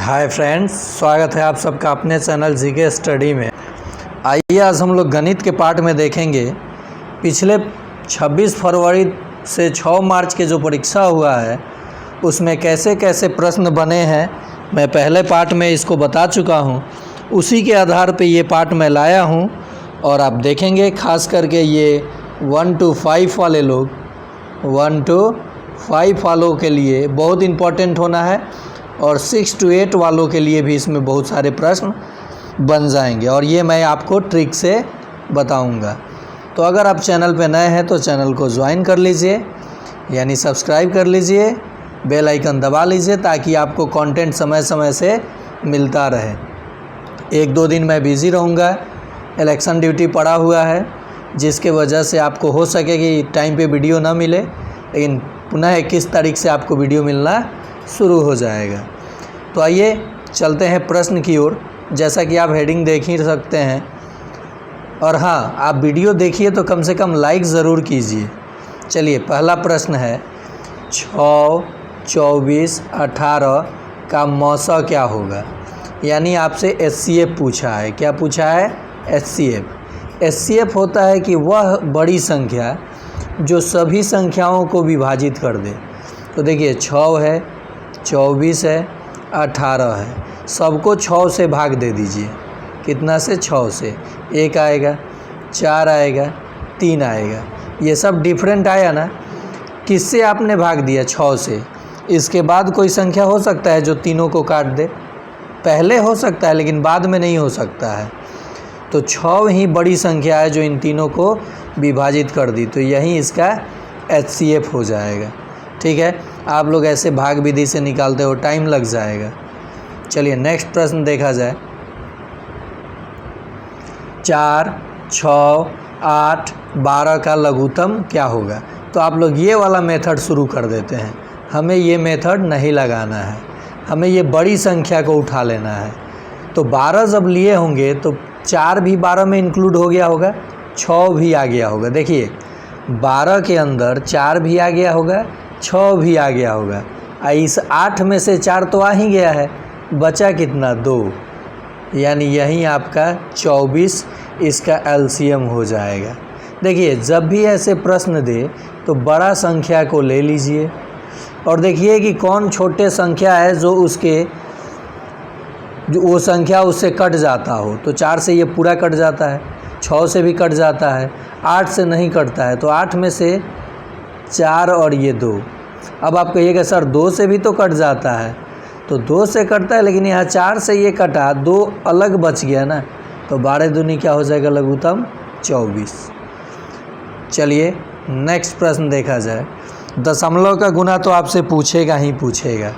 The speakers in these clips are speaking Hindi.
हाय फ्रेंड्स, स्वागत है आप सबका अपने चैनल जीके स्टडी में। आइए आज हम लोग गणित के पार्ट में देखेंगे पिछले 26 फरवरी से 6 मार्च के जो परीक्षा हुआ है उसमें कैसे कैसे प्रश्न बने हैं। मैं पहले पार्ट में इसको बता चुका हूं, उसी के आधार पे ये पार्ट मैं लाया हूं और आप देखेंगे खास करके ये 1 to 5 वाले लोग 1 to 5 वालों के लिए बहुत इम्पोर्टेंट होना है और 6 to 8 वालों के लिए भी इसमें बहुत सारे प्रश्न बन जाएंगे और ये मैं आपको ट्रिक से बताऊंगा। तो अगर आप चैनल पे नए हैं तो चैनल को ज्वाइन कर लीजिए, यानी सब्सक्राइब कर लीजिए, बेल आइकन दबा लीजिए ताकि आपको कंटेंट समय समय से मिलता रहे। 1-2 दिन मैं बिज़ी रहूँगा, इलेक्शन ड्यूटी पड़ा हुआ है जिसके वजह से आपको हो सके कि टाइम पे वीडियो ना मिले, लेकिन पुनः 21 तारीख से आपको वीडियो मिलना शुरू हो जाएगा। तो आइए चलते हैं प्रश्न की ओर। जैसा कि आप हेडिंग देख ही सकते हैं और हाँ, आप वीडियो देखिए तो कम से कम लाइक ज़रूर कीजिए। चलिए, पहला प्रश्न है 6, 24, 18 का मौसा क्या होगा। यानी आपसे HCF पूछा है। क्या पूछा है? HCF होता है कि वह बड़ी संख्या जो सभी संख्याओं को विभाजित कर दे। तो देखिए 6 है, 24 है, 18 है, सबको 6 से भाग दे दीजिए। कितना से? 6 से। 1 आएगा, 4 आएगा, 3 आएगा। ये सब डिफरेंट आया ना। किससे आपने भाग दिया? 6 से। इसके बाद कोई संख्या हो सकता है जो तीनों को काट दे? पहले हो सकता है लेकिन बाद में नहीं हो सकता है। तो 6 ही बड़ी संख्या है जो इन तीनों को विभाजित कर दी, तो यही इसका HCF हो जाएगा। ठीक है, आप लोग ऐसे भाग विधि से निकालते हो, टाइम लग जाएगा। चलिए नेक्स्ट प्रश्न देखा जाए। 4, 6, 8, 12 का लघुत्तम क्या होगा। तो आप लोग ये वाला मेथड शुरू कर देते हैं। हमें ये मेथड नहीं लगाना है, हमें ये बड़ी संख्या को उठा लेना है। तो 12 जब लिए होंगे तो 4 भी 12 में इंक्लूड हो गया होगा, 6 भी आ गया होगा। देखिए 12 के अंदर 4 भी आ गया होगा, 6 भी आ गया होगा। इस 8 में से 4 तो आ ही गया है, बचा कितना? 2। यानी यही आपका 24 इसका LCM हो जाएगा। देखिए जब भी ऐसे प्रश्न दे तो बड़ा संख्या को ले लीजिए और देखिए कि कौन छोटे संख्या है जो वो संख्या उससे कट जाता हो। तो 4 से ये पूरा कट जाता है, 6 से भी कट जाता है, 8 से नहीं कटता है। तो 8 में से 4 और ये 2। अब आप कहिएगा सर 2 से भी तो कट जाता है। तो 2 से कटता है लेकिन यहाँ 4 से ये कटा, 2 अलग बच गया ना। तो 12 दूनी क्या हो जाएगा? लघुत्तम 24। चलिए नेक्स्ट प्रश्न देखा जाए। दशमलव का गुना तो आपसे पूछेगा ही पूछेगा।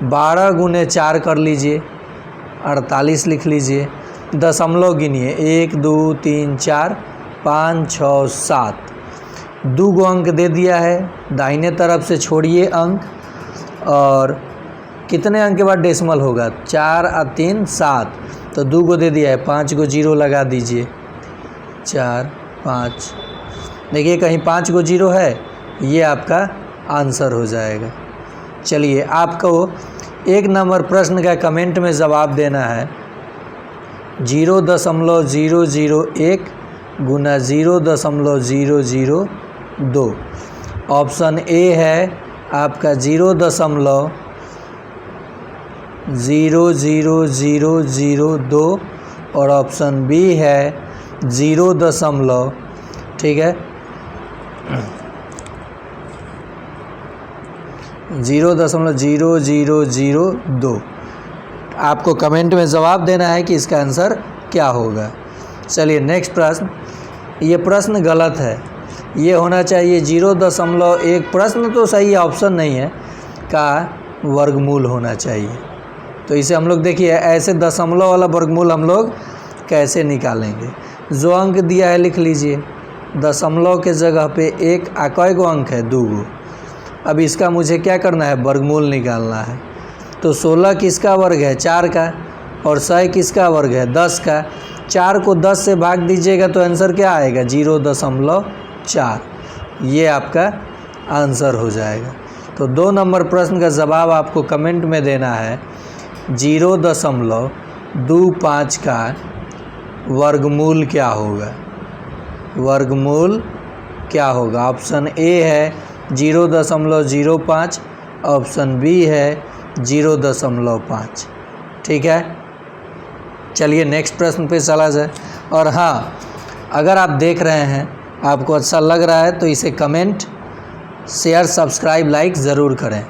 12 गुने 4 कर लीजिए, 48 लिख लीजिए। दशमलव गिनिए, 1, 2, 3, 4, 5, 6, 7। 2 अंक दे दिया है, दाहिने तरफ से छोड़िए अंक और कितने अंक के बाद डेसिमल होगा? 4 और 3, 7। तो 2 को दे दिया है, 5 को 0 लगा दीजिए। 4, 5। देखिए कहीं 5 को 0 है, ये आपका आंसर हो जाएगा। चलिए आपको 1 नंबर प्रश्न का कमेंट में जवाब देना है। 0.001 गुना 0.002। ऑप्शन ए है आपका 0.00002 और ऑप्शन बी है 0. ठीक है, 0.0002। आपको कमेंट में जवाब देना है कि इसका आंसर क्या होगा। चलिए नेक्स्ट प्रश्न। ये प्रश्न गलत है, ये होना चाहिए 0.1। प्रश्न तो सही है, ऑप्शन नहीं है, का वर्गमूल होना चाहिए। तो इसे हम लोग देखिए ऐसे दशमलव वाला वर्गमूल हम लोग कैसे निकालेंगे। जो अंक दिया है लिख लीजिए। दशमलव के जगह पे 1 कई गो अंक है? 2 गो। अब इसका मुझे क्या करना है? वर्गमूल निकालना है। तो 16 किसका वर्ग है? 4 का। और 100 किसका वर्ग है? 10 का। 4 को 10 से भाग दीजिएगा तो आंसर क्या आएगा? 0.4। ये आपका आंसर हो जाएगा। तो 2 नंबर प्रश्न का जवाब आपको कमेंट में देना है 0.25 का वर्गमूल क्या होगा? वर्गमूल क्या होगा? ऑप्शन ए है 0.05, ऑप्शन बी है 0.5। ठीक है, चलिए नेक्स्ट प्रश्न पे चला जाए। और हाँ, अगर आप देख रहे हैं, आपको अच्छा लग रहा है तो इसे कमेंट, शेयर, सब्सक्राइब, लाइक ज़रूर करें।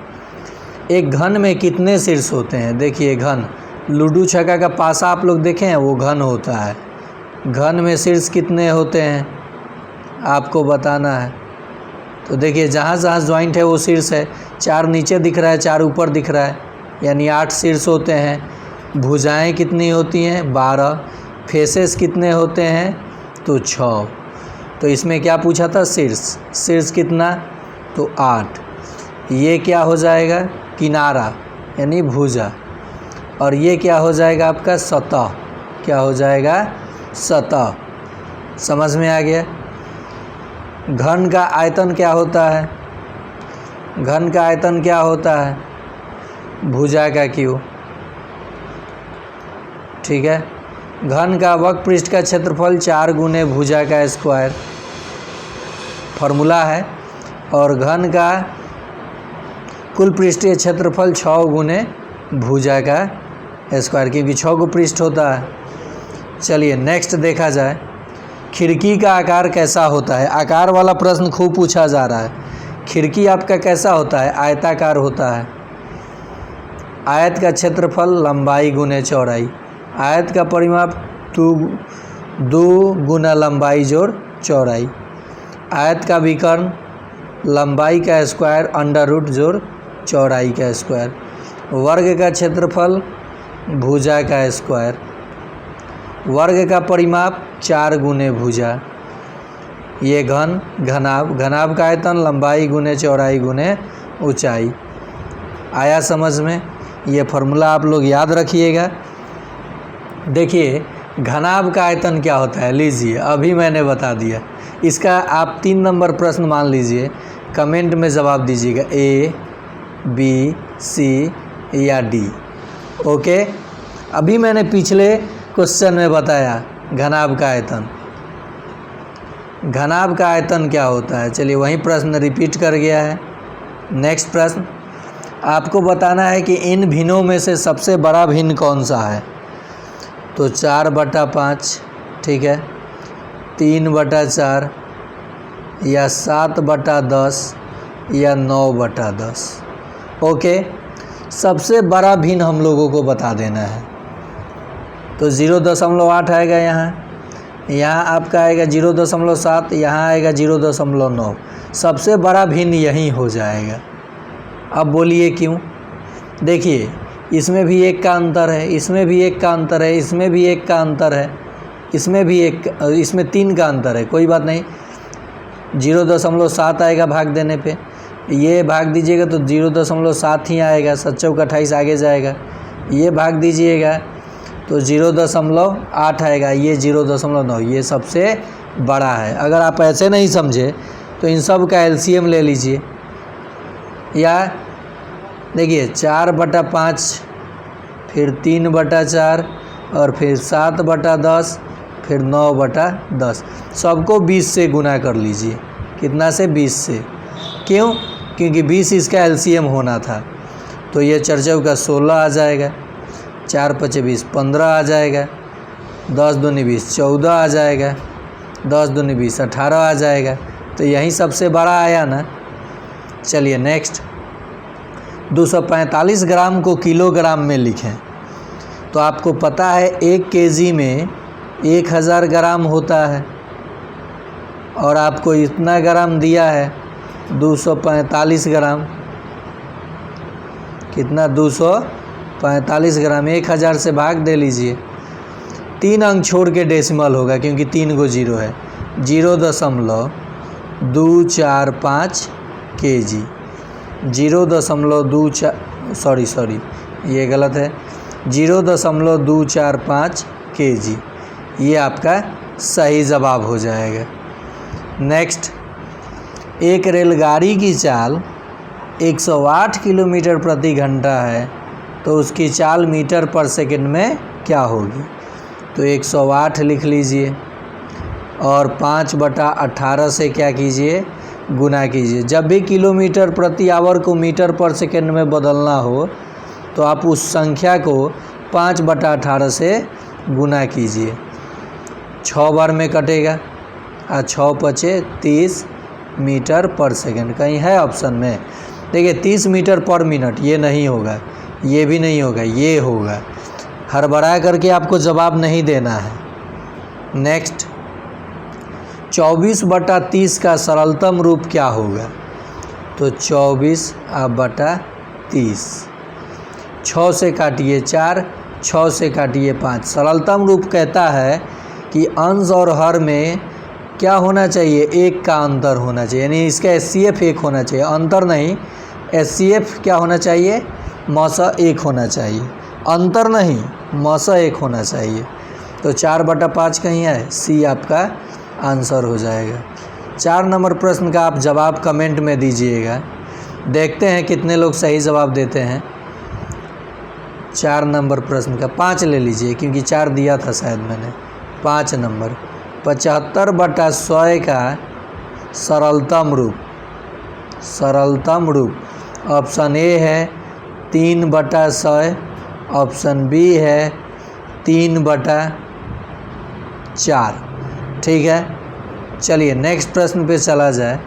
एक घन में कितने शीर्ष होते हैं? देखिए घन, लूडो छक्का का पासा आप लोग देखें हैं, वो घन होता है। घन में शीर्ष कितने होते हैं आपको बताना है। तो देखिए जहाँ जहाँ ज्वाइंट है वो शीर्ष है। 4 नीचे दिख रहा है, 4 ऊपर दिख रहा है, यानी 8 शीर्ष होते हैं। भुजाएं कितनी होती हैं? 12। फेसेस कितने होते हैं? तो 6। तो इसमें क्या पूछा था? शीर्ष। शीर्ष कितना? तो 8। ये क्या हो जाएगा? किनारा यानी भुजा। और ये क्या हो जाएगा आपका? सतह। क्या हो जाएगा? सतह। समझ में आ गया? घन का आयतन क्या होता है? घन का आयतन क्या होता है? भुजा का क्यू। ठीक है, घन का वक्रपृष्ठ का क्षेत्रफल 4 गुने भुजा का स्क्वायर फार्मूला है। और घन का कुल पृष्ठीय क्षेत्रफल 6 गुने भुजा का स्क्वायर, क्योंकि 6 को पृष्ठ होता है। चलिए नेक्स्ट देखा जाए, खिड़की का आकार कैसा होता है? आकार वाला प्रश्न खूब पूछा जा रहा है। खिड़की आपका कैसा होता है? आयताकार होता है। आयत का क्षेत्रफल लंबाई गुने चौड़ाई। आयत का परिमाप 2 गुना लंबाई जोड़ चौड़ाई। आयत का विकर्ण लंबाई का स्क्वायर अंडर रूट जोड़ चौड़ाई का स्क्वायर। वर्ग का क्षेत्रफल भुजा का स्क्वायर। वर्ग का परिमाप 4 गुने भुजा। ये घन, घनाभ। घनाभ का आयतन लंबाई गुने चौड़ाई गुने ऊंचाई। आया समझ में? ये फार्मूला आप लोग याद रखिएगा। देखिए घनाभ का आयतन क्या होता है, लीजिए अभी मैंने बता दिया। इसका आप 3 नंबर प्रश्न मान लीजिए, कमेंट में जवाब दीजिएगा ए, बी, सी या डी। ओके, अभी मैंने पिछले क्वेश्चन में बताया घनाभ का आयतन। घनाभ का आयतन क्या होता है? चलिए वही प्रश्न रिपीट कर गया है। नेक्स्ट प्रश्न, आपको बताना है कि इन भिन्नों में से सबसे बड़ा भिन्न कौन सा है? तो 4/5, ठीक है, 3/4 या 7/10 या 9/10। ओके, सबसे बड़ा भिन्न हम लोगों को बता देना है। तो 0.8 आएगा यहाँ आपका आएगा 0.7, यहाँ आएगा 0.9। सबसे बड़ा भिन्न यही हो जाएगा। अब बोलिए क्यों? देखिए इसमें भी 1 का अंतर है, इसमें भी 1 का अंतर है, इसमें भी 1 का अंतर है, इसमें भी 1, इसमें 3 का अंतर है। कोई बात नहीं, 0.7 आएगा भाग देने पे। ये भाग दीजिएगा तो 0.7 ही आएगा, 7 चौक 28 आगे जाएगा। ये भाग दीजिएगा तो 0.8 आएगा, ये 0.9। ये सबसे बड़ा है। अगर आप ऐसे नहीं समझे तो इन सब का एलसीएम ले लीजिए। या देखिए 4/5, फिर 3/4 और फिर 7/10, फिर 9/10। सबको 20 से गुना कर लीजिए। कितना से? 20 से। क्यों? क्योंकि 20 इसका एलसीएम होना था। तो ये 4 चौका 16 आ जाएगा, 4 5 20, 15 आ जाएगा, 10 दूनी 20, 14 आ जाएगा, 10 दूनी 20, 18 आ जाएगा। तो यही सबसे बड़ा आया ना। चलिए नेक्स्ट, 245 ग्राम को किलोग्राम में लिखें। तो आपको पता है 1 केजी में 1000 ग्राम होता है, और आपको इतना ग्राम दिया है 245 ग्राम। कितना? 245 ग्राम। 1000 से भाग दे लीजिए। 3 अंक छोड़ के डेसिमल होगा, क्योंकि 3 को 0 है। 0.245 kg। 0.24, सॉरी ये गलत है, 0.245 kg। ये आपका सही जवाब हो जाएगा। नेक्स्ट, एक रेलगाड़ी की चाल 108 किलोमीटर प्रति घंटा है, तो उसकी चाल मीटर पर सेकंड में क्या होगी? तो 108 लिख लीजिए और 5/18 से क्या कीजिए? गुना कीजिए। जब भी किलोमीटर प्रति आवर को मीटर पर सेकंड में बदलना हो तो आप उस संख्या को 5/18 से गुना कीजिए। 6 बार में कटेगा और 6 पचे 30 मीटर पर सेकंड। कहीं है ऑप्शन में? देखिए 30 मीटर पर मिनट, ये नहीं होगा, ये भी नहीं होगा, ये होगा। हड़बड़ा करके आपको जवाब नहीं देना है। नेक्स्ट, 24/30 का सरलतम रूप क्या होगा? तो 24/30। 6 से काटिए 4, 6 से काटिए 5। सरलतम रूप कहता है कि अंश और हर में क्या होना चाहिए? 1 का अंतर होना चाहिए, यानी इसका HCF 1 होना चाहिए, अंतर नहीं। HCF क्या होना चाहिए? मौसा 1 होना चाहिए, अंतर नहीं, मौसा 1 होना चाहिए। तो 4/5 कहीं है, सी आपका आंसर हो जाएगा। 4 नंबर प्रश्न का आप जवाब कमेंट में दीजिएगा। देखते हैं कितने लोग सही जवाब देते हैं। 4 नंबर प्रश्न का 5 ले लीजिए, क्योंकि 4 दिया था शायद मैंने। 5 नंबर, 75/100 का सरलतम रूप। सरलतम रूप ऑप्शन ए है 3/100, ऑप्शन बी है 3/4। ठीक है, चलिए नेक्स्ट प्रश्न पे चला जाए।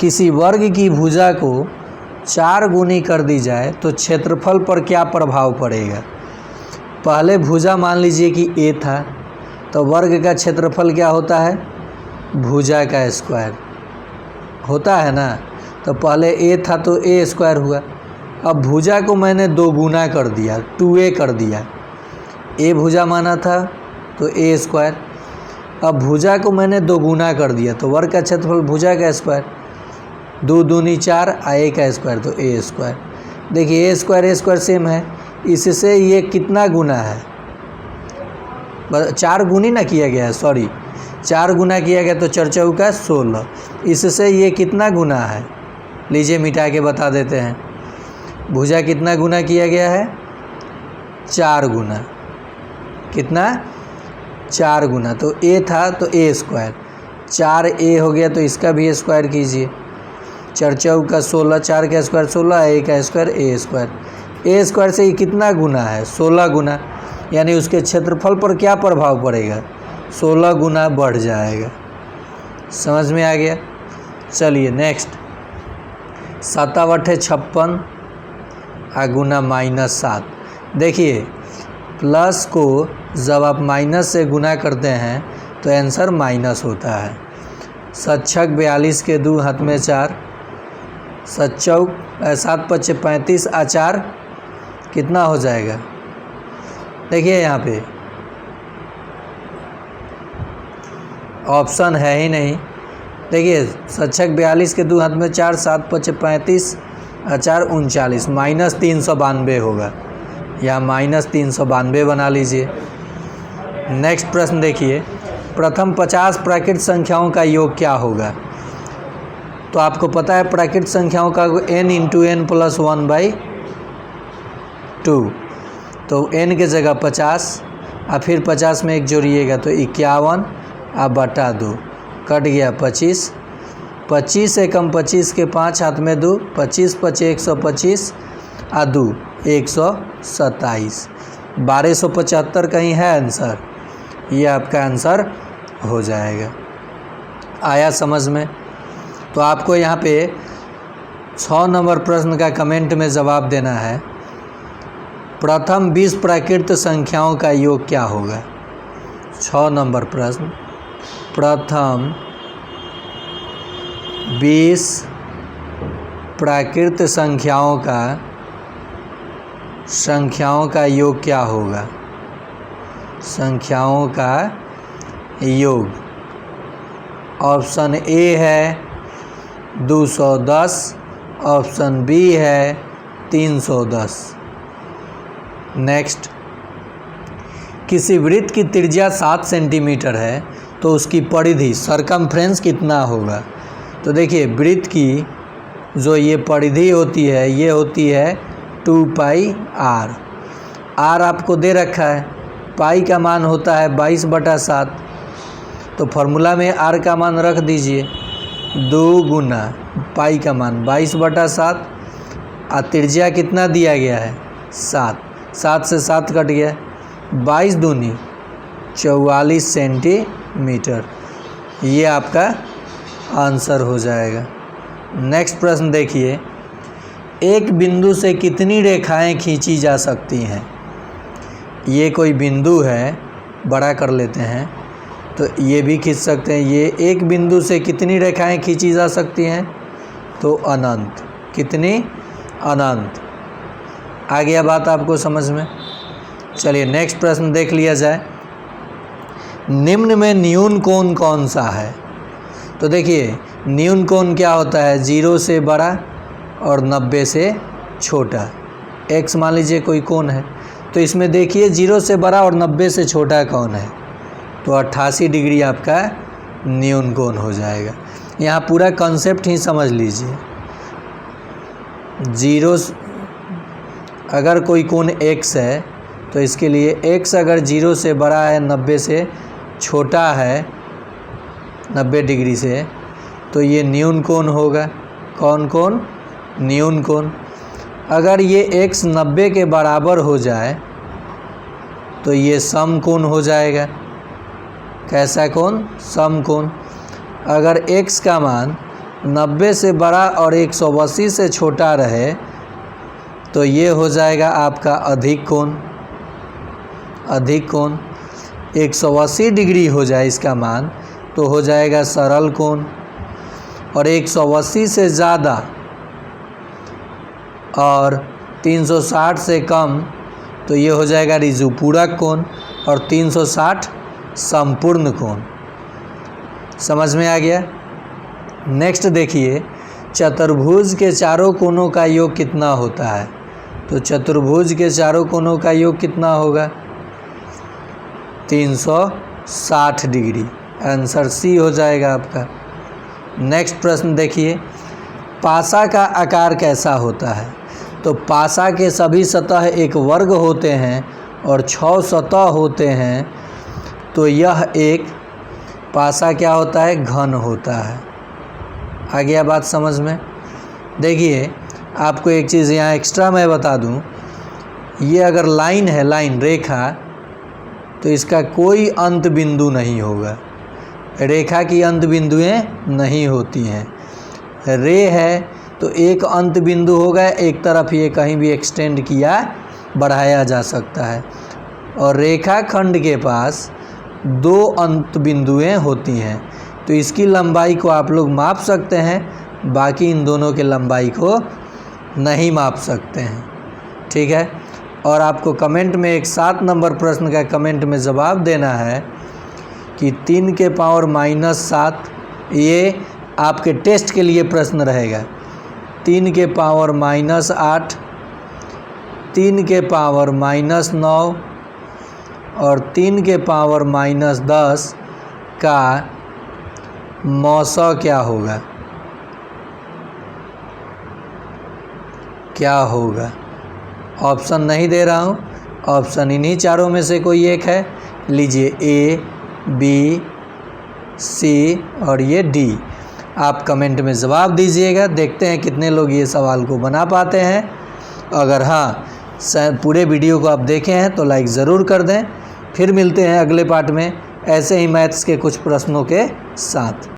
किसी वर्ग की भुजा को 4 गुनी कर दी जाए तो क्षेत्रफल पर क्या प्रभाव पड़ेगा? पहले भुजा मान लीजिए कि ए था, तो वर्ग का क्षेत्रफल क्या होता है? भुजा का स्क्वायर होता है ना। तो पहले ए था तो ए स्क्वायर हुआ। अब भुजा को मैंने 2 गुना कर दिया, 2a कर दिया। ए भुजा माना था तो ए स्क्वायर। अब भुजा को मैंने 2 गुना कर दिया तो वर्ग का क्षेत्रफल भुजा का स्क्वायर। 2 दूनी 4, a का स्क्वायर तो a स्क्वायर। देखिए a स्क्वायर सेम है, इससे ये कितना गुना है? 4 गुनी ना किया गया है, सॉरी 4 गुना किया गया तो 4 चौका 16। इससे ये कितना गुना है? लीजिए मिटा के बता देते हैं। भुजा कितना गुना किया गया है? 4 गुना। कितना? 4 गुना। तो a था तो a स्क्वायर, 4a हो गया तो इसका भी स्क्वायर कीजिए। 4 चौका 16, 4 का स्क्वायर 16, a का square a square. a square से ये कितना गुना है? 16 गुना, यानी उसके क्षेत्रफल पर क्या प्रभाव पड़ेगा? 16 गुना बढ़ जाएगा। समझ में आ गया? चलिए नेक्स्ट, 7/56 गुना -7। देखिए प्लस को जब आप माइनस से गुना करते हैं तो आंसर माइनस होता है। 7×6 42 के 2 हाथ में 4, 7×5 35 4 कितना हो जाएगा? देखिए यहाँ पे ऑप्शन है ही नहीं। देखिए 7×6 42 के 2 हाथ में 4, 7×5 35 4 39, -392 होगा, या -392 बना लीजिए। नेक्स्ट प्रश्न देखिए, प्रथम 50 प्राकृत संख्याओं का योग क्या होगा? तो आपको पता है प्राकृत संख्याओं का n × n + 1/2। तो n के जगह 50 और फिर 50 में 1 जोड़िएगा तो 51 बटा 2, कट गया 25। 25 से कम 25 के 5 हाथ में 2, 25 × 5 125 और 2 127। 1275 कहीं है आंसर? ये आपका आंसर हो जाएगा। आया समझ में? तो आपको यहाँ पे 6 नंबर प्रश्न का कमेंट में जवाब देना है। प्रथम 20 प्राकृत संख्याओं का योग क्या होगा? 6 नंबर प्रश्न, प्रथम 20 प्राकृत संख्याओं का योग क्या होगा? संख्याओं का योग ऑप्शन ए है 210, ऑप्शन बी है 310। नेक्स्ट, किसी वृत्त की त्रिज्या 7 सेंटीमीटर है तो उसकी परिधि सरकमफ्रेंस कितना होगा? तो देखिए वृत्त की जो ये परिधि होती है ये होती है 2 पाई आर। आर आपको दे रखा है, पाई का मान होता है 22/7, तो फॉर्मूला में आर का मान रख दीजिए 2 गुना पाई का मान 22/7 और त्रिज्या कितना दिया गया है 7, 7 से 7 कट गया, 22 दूनी 44 सेंटीमीटर। ये आपका आंसर हो जाएगा। नेक्स्ट प्रश्न देखिए, एक बिंदु से कितनी रेखाएं खींची जा सकती हैं। ये कोई बिंदु है, बड़ा कर लेते हैं तो ये भी खींच सकते हैं। ये एक बिंदु से कितनी रेखाएं खींची जा सकती हैं, तो अनंत। कितनी? अनंत। आ गया बात आपको समझ में। चलिए नेक्स्ट प्रश्न देख लिया जाए। निम्न में न्यून कोण कौन सा है। तो देखिए न्यून कोण क्या होता है, 0 से बड़ा और 90 से छोटा। एक्स मान लीजिए कोई कोण है, तो इसमें देखिए 0 से बड़ा और 90 से छोटा कौन है, तो 88 डिग्री आपका न्यून कोण हो जाएगा। यहाँ पूरा कॉन्सेप्ट ही समझ लीजिए। 0 अगर कोई कोण x है तो इसके लिए x अगर 0 से बड़ा है 90 से छोटा है 90 डिग्री से, तो ये न्यून कोण होगा। कौन कोण? न्यून कोण। अगर ये x 90 के बराबर हो जाए तो ये सम कोण हो जाएगा। कैसा कोण? सम कोण। अगर x का मान 90 से बड़ा और 180 से छोटा रहे तो ये हो जाएगा आपका अधिक कोण। अधिक कोण। 180 डिग्री हो जाए इसका मान तो हो जाएगा सरल कोण, और 180 से ज़्यादा और 360 से कम तो ये हो जाएगा ऋजुपूरक कोण, और 360 संपूर्ण कोण। समझ में आ गया। नेक्स्ट देखिए, चतुर्भुज के चारों कोणों का योग कितना होता है। तो चतुर्भुज के चारों कोणों का योग कितना होगा, 360 डिग्री। आंसर सी हो जाएगा आपका। नेक्स्ट प्रश्न देखिए, पासा का आकार कैसा होता है। तो पासा के सभी सतह एक वर्ग होते हैं और 6 सतह होते हैं, तो यह एक पासा क्या होता है, घन होता है। आ गया बात समझ में। देखिए आपको एक चीज़ यहाँ एक्स्ट्रा मैं बता दूँ, ये अगर लाइन है, लाइन रेखा, तो इसका कोई अंत बिंदु नहीं होगा। रेखा की अंत बिंदुएं नहीं होती हैं। रे है तो एक अंत बिंदु होगा, एक तरफ ये कहीं भी एक्सटेंड किया बढ़ाया जा सकता है, और रेखा खंड के पास 2 अंत बिंदुएं होती हैं, तो इसकी लंबाई को आप लोग माप सकते हैं, बाकी इन दोनों के लंबाई को नहीं माप सकते हैं। ठीक है। और आपको कमेंट में एक 7 नंबर प्रश्न का कमेंट में जवाब देना है कि 3 के पावर -7, ये आपके टेस्ट के लिए प्रश्न रहेगा। 3 के पावर -8, 3 के पावर -9 और 3 के पावर -10 का मौसा क्या होगा। क्या होगा? ऑप्शन नहीं दे रहा हूँ, ऑप्शन इन्हीं चारों में से कोई एक है। लीजिए ए, बी, सी और ये डी। आप कमेंट में ज़वाब दीजिएगा, देखते हैं कितने लोग ये सवाल को बना पाते हैं। अगर हाँ पूरे वीडियो को आप देखे हैं तो लाइक ज़रूर कर दें। फिर मिलते हैं अगले पार्ट में ऐसे ही मैथ्स के कुछ प्रश्नों के साथ।